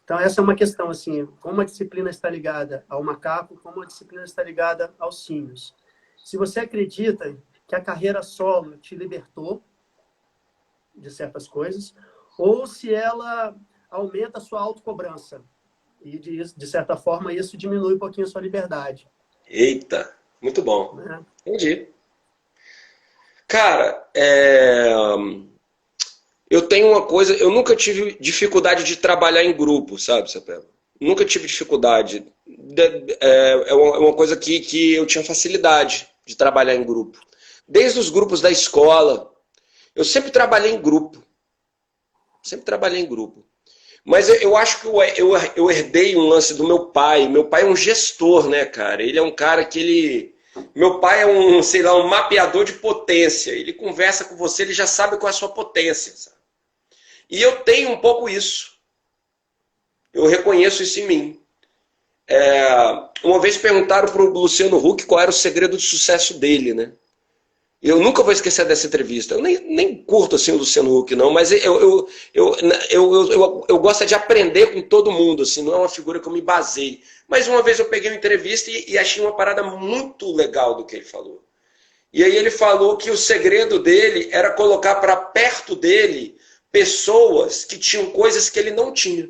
Então, essa é uma questão, assim, como a disciplina está ligada ao Macaco, como a disciplina está ligada aos Símios. Se você acredita que a carreira solo te libertou de certas coisas, ou se ela aumenta a sua autocobrança, e de certa forma isso diminui um pouquinho a sua liberdade. Eita, muito bom. Né? Entendi. Cara, eu tenho uma coisa, eu nunca tive dificuldade de trabalhar em grupo, sabe, Sapelo? Nunca tive dificuldade. É uma coisa que eu tinha facilidade de trabalhar em grupo. Desde os grupos da escola, eu sempre trabalhei em grupo. Sempre trabalhei em grupo. Mas eu acho que eu herdei um lance do meu pai. Meu pai é um gestor, né, cara? Ele é um cara que ele... Meu pai é um, sei lá, um mapeador de potência. Ele conversa com você, ele já sabe qual é a sua potência, sabe? E eu tenho um pouco isso. Eu reconheço isso em mim. Uma vez perguntaram para o Luciano Huck qual era o segredo de sucesso dele, né? Eu nunca vou esquecer dessa entrevista. Eu nem curto assim o Luciano Huck, não, mas eu gosto de aprender com todo mundo, assim, não é uma figura que eu me baseei. Mas uma vez eu peguei uma entrevista e achei uma parada muito legal do que ele falou. E aí ele falou que o segredo dele era colocar para perto dele pessoas que tinham coisas que ele não tinha.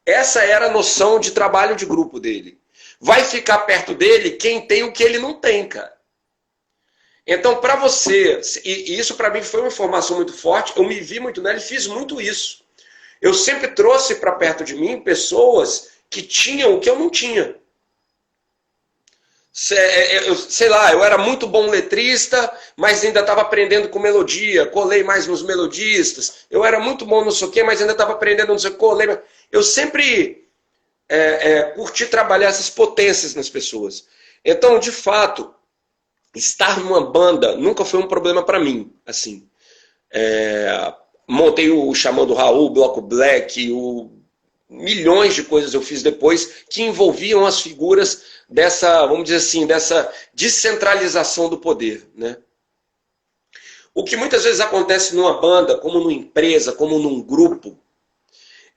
Essa era a noção de trabalho de grupo dele. Vai ficar perto dele quem tem o que ele não tem, cara. Então, para você, e isso para mim foi uma informação muito forte, eu me vi muito nela e fiz muito isso. Eu sempre trouxe para perto de mim pessoas que tinham o que eu não tinha. Sei lá, eu era muito bom letrista, mas ainda estava aprendendo com melodia, colei mais nos melodistas. Eu era muito bom não sei o quê, mas ainda estava aprendendo não sei o quê, colei. Eu sempre curti trabalhar essas potências nas pessoas. Então, de fato, estar numa banda nunca foi um problema para mim. Assim, montei o Chamando Raul, o Bloco Black, milhões de coisas eu fiz depois que envolviam as figuras dessa, vamos dizer assim, dessa descentralização do poder, né? O que muitas vezes acontece numa banda, como numa empresa, como num grupo,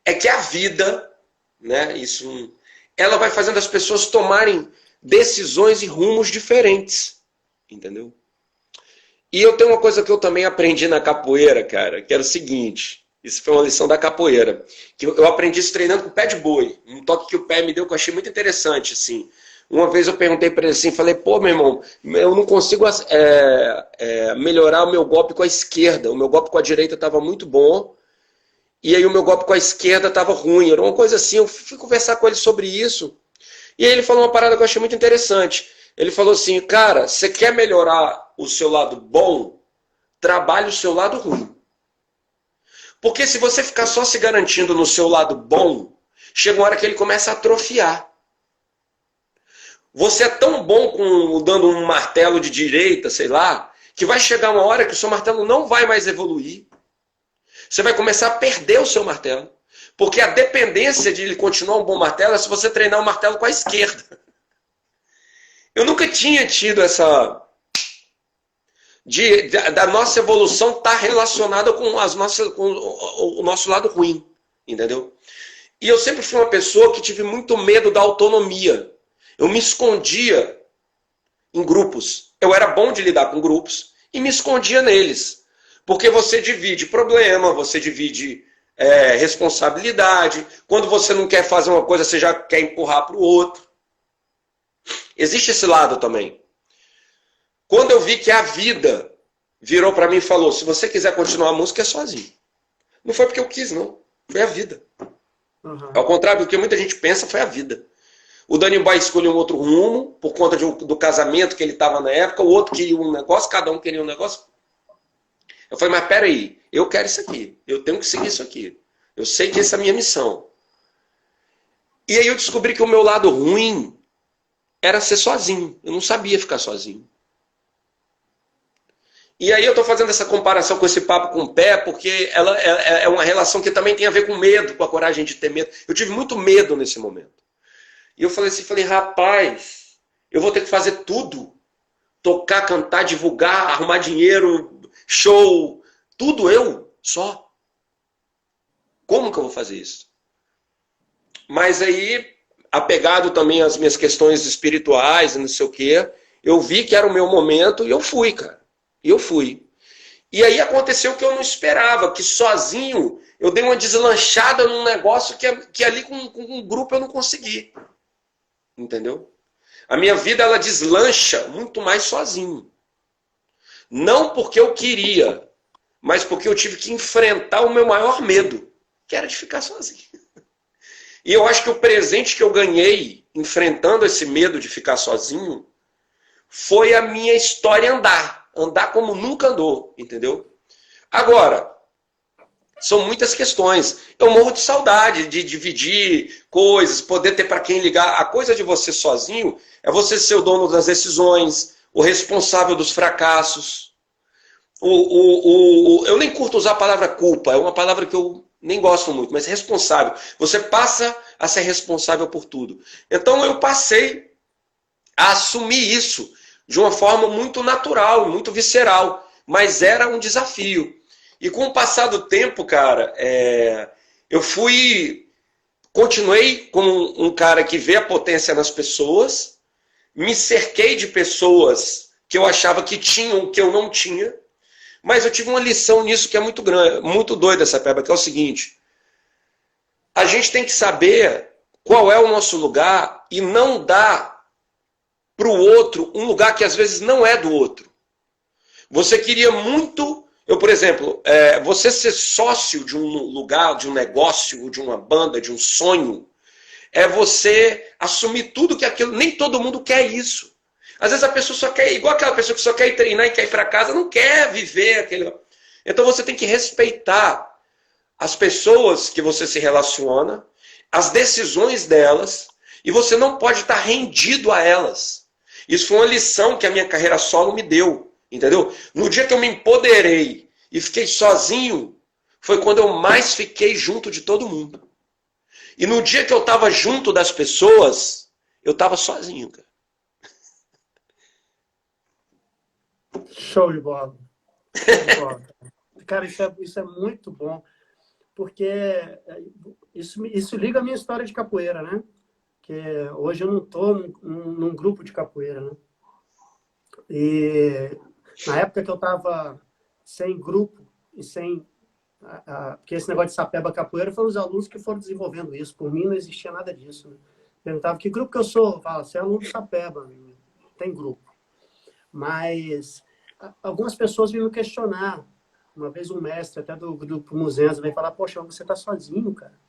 é que a vida, né, ela vai fazendo as pessoas tomarem decisões e rumos diferentes, entendeu? E eu tenho uma coisa que eu também aprendi na capoeira, cara, que era o seguinte: Isso foi uma lição da capoeira. Que eu aprendi isso treinando com o pé de boi. Um toque que o pé me deu que eu achei muito interessante, assim. Uma vez eu perguntei para ele assim, falei, pô, meu irmão, eu não consigo melhorar o meu golpe com a esquerda. O meu golpe com a direita estava muito bom, e aí o meu golpe com a esquerda estava ruim. Era uma coisa assim, eu fui conversar com ele sobre isso. E aí ele falou uma parada que eu achei muito interessante. Ele falou assim, cara, você quer melhorar o seu lado bom? Trabalhe o seu lado ruim. Porque se você ficar só se garantindo no seu lado bom, chega uma hora que ele começa a atrofiar. Você é tão bom dando um martelo de direita, sei lá, que vai chegar uma hora que o seu martelo não vai mais evoluir. Você vai começar a perder o seu martelo. Porque a dependência de ele continuar um bom martelo é se você treinar o martelo com a esquerda. Eu nunca tinha tido essa... da nossa evolução estar relacionada com o nosso lado ruim. Entendeu? E eu sempre fui uma pessoa que tive muito medo da autonomia. Eu me escondia em grupos. Eu era bom de lidar com grupos e me escondia neles. Porque você divide problema, você divide responsabilidade. Quando você não quer fazer uma coisa, você já quer empurrar para o outro. Existe esse lado também. Quando eu vi que a vida virou para mim e falou, se você quiser continuar a música, é sozinho. Não foi porque eu quis, não. Foi a vida. Uhum. Ao contrário do que muita gente pensa, foi a vida. O Danny Boy escolheu um outro rumo, por conta do casamento que ele estava na época, o outro queria um negócio, cada um queria um negócio. Eu falei, mas peraí, eu quero isso aqui, eu tenho que seguir isso aqui. Eu sei que essa é a minha missão. E aí eu descobri que o meu lado ruim era ser sozinho. Eu não sabia ficar sozinho. E aí eu estou fazendo essa comparação com esse papo com o pé, porque ela é uma relação que também tem a ver com medo, com a coragem de ter medo. Eu tive muito medo nesse momento. E eu falei assim, rapaz, eu vou ter que fazer tudo. Tocar, cantar, divulgar, arrumar dinheiro, show, tudo eu, só. Como que eu vou fazer isso? Mas aí, apegado também às minhas questões espirituais e não sei o quê, eu vi que era o meu momento e eu fui, cara. E eu fui. E aí aconteceu o que eu não esperava, que sozinho eu dei uma deslanchada num negócio que ali com um grupo eu não consegui. Entendeu? A minha vida, ela deslancha muito mais sozinho. Não porque eu queria, mas porque eu tive que enfrentar o meu maior medo, que era de ficar sozinho. E eu acho que o presente que eu ganhei, enfrentando esse medo de ficar sozinho, foi a minha história andar. Andar como nunca andou, entendeu? Agora, são muitas questões. Eu morro de saudade de dividir coisas, poder ter para quem ligar. A coisa de você sozinho é você ser o dono das decisões, o responsável dos fracassos. Eu nem curto usar a palavra culpa, é uma palavra que eu nem gosto muito, mas responsável. Você passa a ser responsável por tudo. Então eu passei a assumir isso de uma forma muito natural, muito visceral, mas era um desafio. E com o passar do tempo, cara, eu continuei como um cara que vê a potência nas pessoas, me cerquei de pessoas que eu achava que tinham, que eu não tinha, mas eu tive uma lição nisso que é muito grande, muito doida essa peba, que é o seguinte, a gente tem que saber qual é o nosso lugar e não dar para o outro um lugar que às vezes não é do outro. Você queria muito... por exemplo, você ser sócio de um lugar, de um negócio, de uma banda, de um sonho, é você assumir tudo que aquilo... Nem todo mundo quer isso. Às vezes a pessoa só quer... Igual aquela pessoa que só quer ir treinar e quer ir para casa, não quer viver aquele... Então você tem que respeitar as pessoas que você se relaciona, as decisões delas, e você não pode estar rendido a elas. Isso foi uma lição que a minha carreira solo me deu. Entendeu? No dia que eu me empoderei e fiquei sozinho, foi quando eu mais fiquei junto de todo mundo. E no dia que eu estava junto das pessoas, eu estava sozinho, cara. Show de bola. Show de bola. Cara, isso é muito bom, porque isso liga a minha história de capoeira, né? Que hoje eu não estou num grupo de capoeira, né? E na época que eu estava sem grupo e sem Porque esse negócio de Sapeba Capoeira foram os alunos que foram desenvolvendo isso. Por mim não existia nada disso. Né? Perguntava que grupo que eu sou. Eu falava, você é aluno do Sapeba, tem grupo. Mas algumas pessoas vinham questionar. Uma vez um mestre, até do grupo Muzenza, veio falar, poxa, você está sozinho, cara.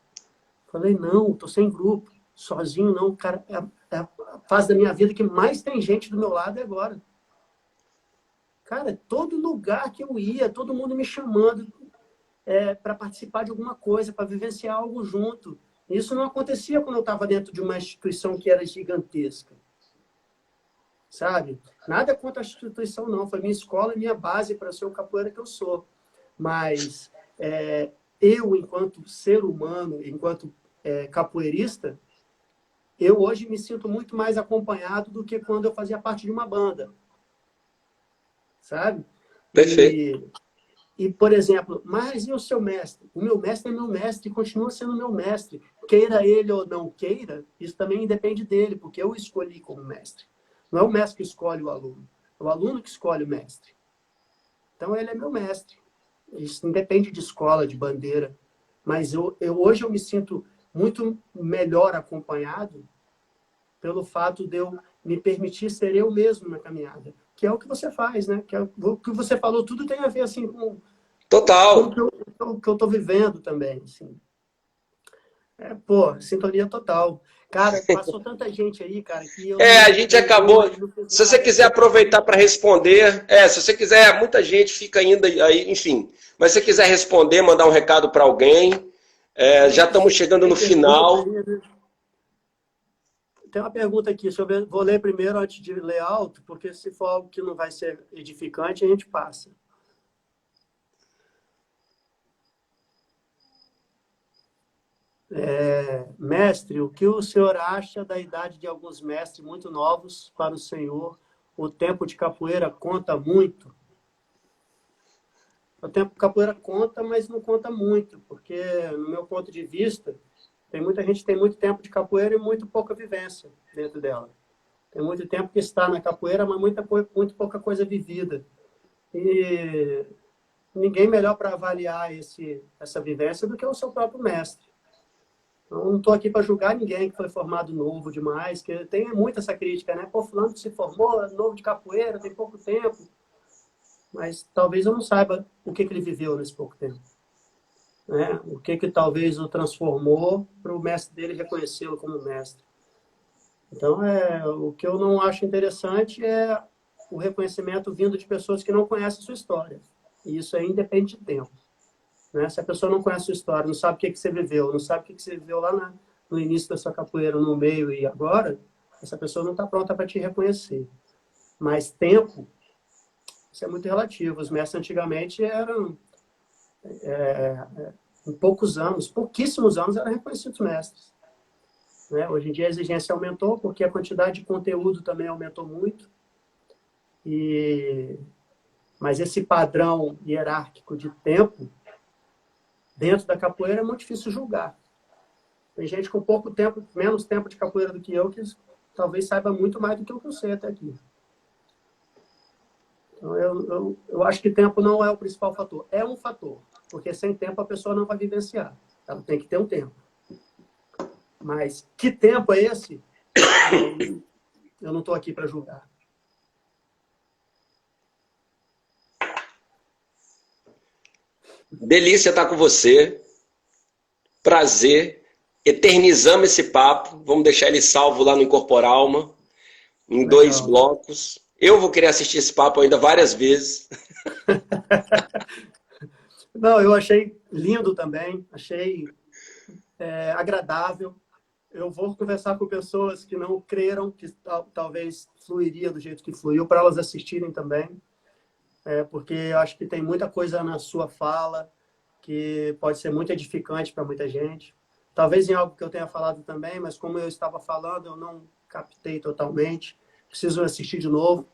Eu falei, não, estou sem grupo. Sozinho não, cara. É a fase da minha vida que mais tem gente do meu lado é agora. Cara, todo lugar que eu ia, todo mundo me chamando para participar de alguma coisa, para vivenciar algo junto. Isso não acontecia quando eu estava dentro de uma instituição que era gigantesca. Sabe? Nada contra a instituição, não. Foi minha escola e minha base para ser o capoeira que eu sou. Mas eu, enquanto ser humano, enquanto capoeirista, eu hoje me sinto muito mais acompanhado do que quando eu fazia parte de uma banda. Sabe? Perfeito. E, por exemplo, mas e o seu mestre? O meu mestre é meu mestre e continua sendo meu mestre. Queira ele ou não queira, isso também depende dele, porque eu o escolhi como mestre. Não é o mestre que escolhe o aluno, é o aluno que escolhe o mestre. Então, ele é meu mestre. Isso não depende de escola, de bandeira. Mas hoje eu me sinto muito melhor acompanhado pelo fato de eu me permitir ser eu mesmo na caminhada. Que é o que você faz, né? Que é o que você falou, tudo tem a ver assim, com Total. o que eu estou vivendo também. Assim. Sintonia total. Cara, passou tanta gente aí, cara, que eu... A gente acabou. Se você quiser aproveitar para responder, se você quiser, muita gente fica ainda aí, enfim. Mas se você quiser responder, mandar um recado para alguém, já estamos chegando no final. Tem uma pergunta aqui, vou ler primeiro antes de ler alto, porque se for algo que não vai ser edificante, a gente passa. Mestre, o que o senhor acha da idade de alguns mestres muito novos para o senhor? O tempo de capoeira conta muito? O tempo de capoeira conta, mas não conta muito, porque, no meu ponto de vista, tem muita gente que tem muito tempo de capoeira e muito pouca vivência dentro dela. Tem muito tempo que está na capoeira, mas muito pouca coisa vivida. E ninguém melhor para avaliar essa vivência do que o seu próprio mestre. Eu não estou aqui para julgar ninguém que foi formado novo demais, que tem muito essa crítica, né? Pô, fulano que se formou, novo de capoeira, tem pouco tempo. Mas talvez eu não saiba o que ele viveu nesse pouco tempo. Né? O que talvez o transformou para o mestre dele reconhecê-lo como mestre. Então, o que eu não acho interessante é o reconhecimento vindo de pessoas que não conhecem a sua história. E isso aí independe de tempo. Né? Se a pessoa não conhece a sua história, não sabe o que você viveu, não sabe o que você viveu lá no início da sua capoeira, no meio e agora, essa pessoa não está pronta para te reconhecer. Mas tempo, isso é muito relativo. Os mestres antigamente eram, em pouquíssimos anos, eram reconhecidos mestres. Né? Hoje em dia a exigência aumentou, porque a quantidade de conteúdo também aumentou muito. Mas esse padrão hierárquico de tempo, dentro da capoeira, é muito difícil julgar. Tem gente com pouco tempo, menos tempo de capoeira do que eu, que talvez saiba muito mais do que eu sei até aqui. Então, eu acho que tempo não é o principal fator. É um fator, porque sem tempo a pessoa não vai vivenciar. Ela tem que ter um tempo. Mas que tempo é esse? Eu não estou aqui para julgar. Delícia estar com você. Prazer. Eternizamos esse papo. Vamos deixar ele salvo lá no Incorporalma, em 2 blocos. Eu vou querer assistir esse papo ainda várias vezes. Não, eu achei lindo também. Achei agradável. Eu vou conversar com pessoas que não creram que talvez fluiria do jeito que fluiu, para elas assistirem também. Porque eu acho que tem muita coisa na sua fala que pode ser muito edificante para muita gente. Talvez em algo que eu tenha falado também, mas como eu estava falando, eu não captei totalmente. Preciso assistir de novo.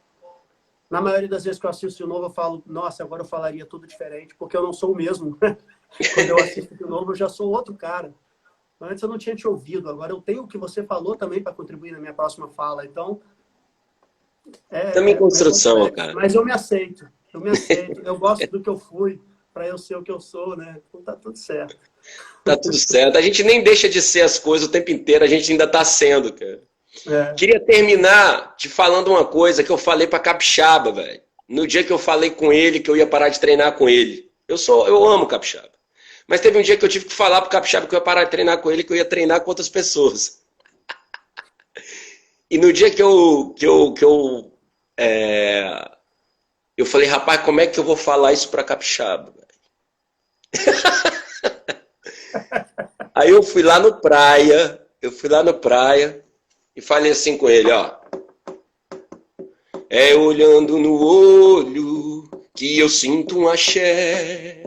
Na maioria das vezes que eu assisto de novo, eu falo, nossa, agora eu falaria tudo diferente, porque eu não sou o mesmo. Quando eu assisto de novo, eu já sou outro cara. Antes eu não tinha te ouvido, agora eu tenho o que você falou também para contribuir na minha próxima fala. Então, Também construção, cara. Mas eu me aceito, eu gosto do que eu fui, para eu ser o que eu sou, né? Então tá tudo certo. Tá tudo certo. A gente nem deixa de ser as coisas o tempo inteiro, a gente ainda tá sendo, cara. É. Queria terminar te falando uma coisa que eu falei pra Capixaba, velho. No dia que eu falei com ele que eu ia parar de treinar com ele. Eu amo Capixaba. Mas teve um dia que eu tive que falar pro Capixaba que eu ia parar de treinar com ele, que eu ia treinar com outras pessoas. E no dia que eu falei, rapaz, como é que eu vou falar isso pra Capixaba, velho? Aí eu fui lá no praia, e falei assim com ele, ó. É olhando no olho que eu sinto um axé.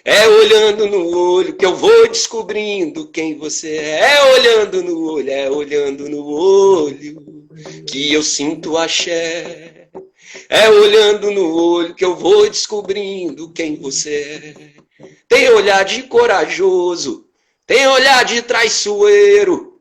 É olhando no olho que eu vou descobrindo quem você é. É olhando no olho que eu sinto axé. É olhando no olho que eu vou descobrindo quem você é. Tem olhar de corajoso, tem olhar de traiçoeiro,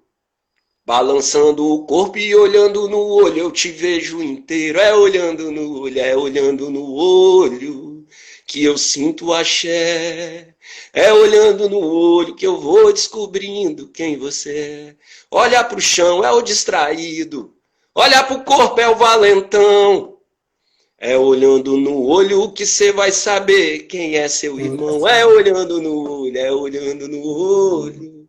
balançando o corpo e olhando no olho, eu te vejo inteiro. É olhando no olho que eu sinto axé. É olhando no olho que eu vou descobrindo quem você é. Olha pro chão é o distraído, olha pro corpo é o valentão. É olhando no olho que você vai saber quem é seu irmão. É olhando no olho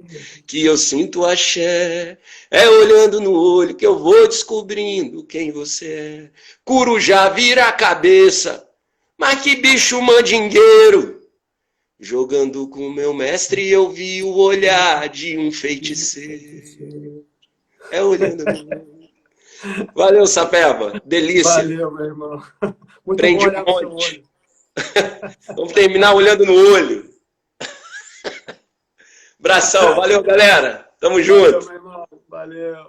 que eu sinto axé. É olhando no olho que eu vou descobrindo quem você é. Corujá vira a cabeça, mas que bicho mandingueiro. Jogando com meu mestre eu vi o olhar de um feiticeiro. É olhando no olho. Valeu, Sapeba. Delícia. Valeu, meu irmão. Muito Prende bom um olhar no seu monte. olho. Vamos terminar olhando no olho. Abração. Valeu, galera. Tamo junto. Valeu, meu irmão. Valeu.